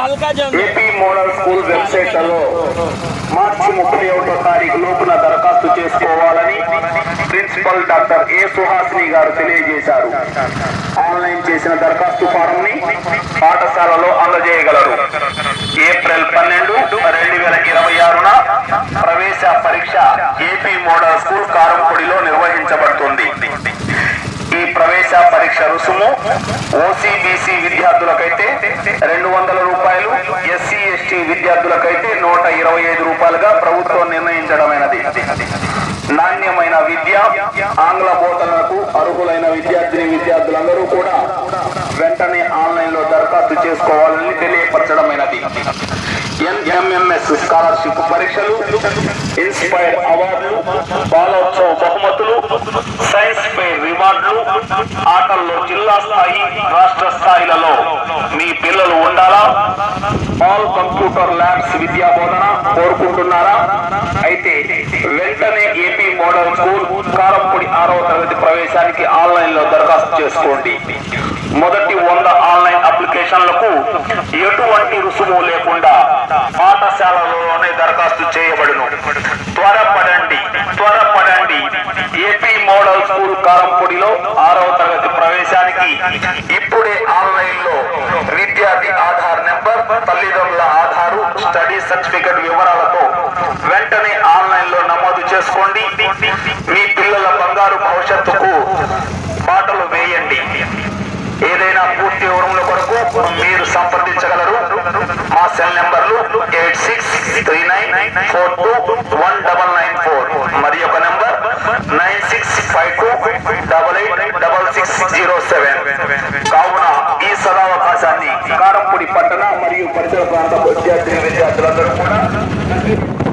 AP model school వెబ్సైట్లలో మార్చి 31వ తారీఖు లోపున దరఖాస్తు చేసుకోవాలని ప్రిన్సిపల్ డాక్టర్ ఏ సుహాసిని గారు తెలియజేశారు. ఆన్లైన్ చేసిన దరఖాస్తు ఫారం ని పాఠశాలలో అందజేయగలరు. ఏప్రిల్ 12, 2026న ప్రవేశ పరీక్ష ఏపీ మోడల్ స్కూల్ కారంపొడిలో నిర్వహించబడుతుంది. ఈ ప్రవేశ పరీక్ష రుసుము ఓసీబీసీ విద్యార్థులకైతే 200 రూపాయలు, ఎస్సీ ఎస్టీ విద్యార్థులకైతే 125 రూపాయలుగా ప్రభుత్వం నిర్ణయించడమైనది. నాణ్యమైన విద్య, ఆంగ్ల బోధనలకు అర్హులైన విద్యార్థులందరూ కూడా వెంటనే ఆన్లైన్ లో దరఖాస్తు చేసుకోవాలని తెలియపరచడమైనది. ఎన్ఎంఎంఎస్ స్కాలర్షిప్ పరీక్షలు, ఇన్స్పైర్ అవార్డులు, బాలోత్సవ బహుమతులు, సైన్స్ ఫెయిర్ రివార్డులు, ఆటల్లో జిల్లా స్థాయి, రాష్ట్ర స్థాయిలలో మీ పిల్లలు ఉండాలా? ఆల్ కంప్యూటర్ ల్యాబ్స్ విద్యా బోధన కోరుకుంటున్నారా? అయితే వెంటనే ఏపీ మోడల్ స్కూల్ కారంపొడి 6వ తరగతి ప్రవేశానికి ఆన్లైన్ లో దరఖాస్తు చేసుకోండి. మొదటి 100 ఆన్లైన్ అప్లికేషన్లకు ఎటువంటి రుసుము లేకుండా పాఠశాలలోనే దరఖాస్తు చేయబడును. త్వరపడండి. ఏపీ మోడల్ స్కూల్ కారంపొడిలో 6వ తరగతి ప్రవేశానికి ఇప్పుడే ఆన్లైన్ లో విద్యార్థి ఆధార్ నెంబర్, తల్లిదండ్రుల ఆధారు, స్టడీ సర్టిఫికెట్ వివరాలతో వెంటనే ఆన్లైన్ లో నమోదు చేసుకోండి. మీ పిల్లల బంగారు భవిష్యత్తుకు బాటలు వేయండి. ఏదైనా పూర్తి వివరముల కొరకు మీరు సంప్రదించగలరు. మా సెల్ నెంబర్లు 8639421994 మరి ఒక నెంబర్ 9652886607. కావున ఈ సదావకాశాన్ని కారంపొడి పట్టణ మరియు పరిసర ప్రాంత విద్యార్థులందరూ కూడా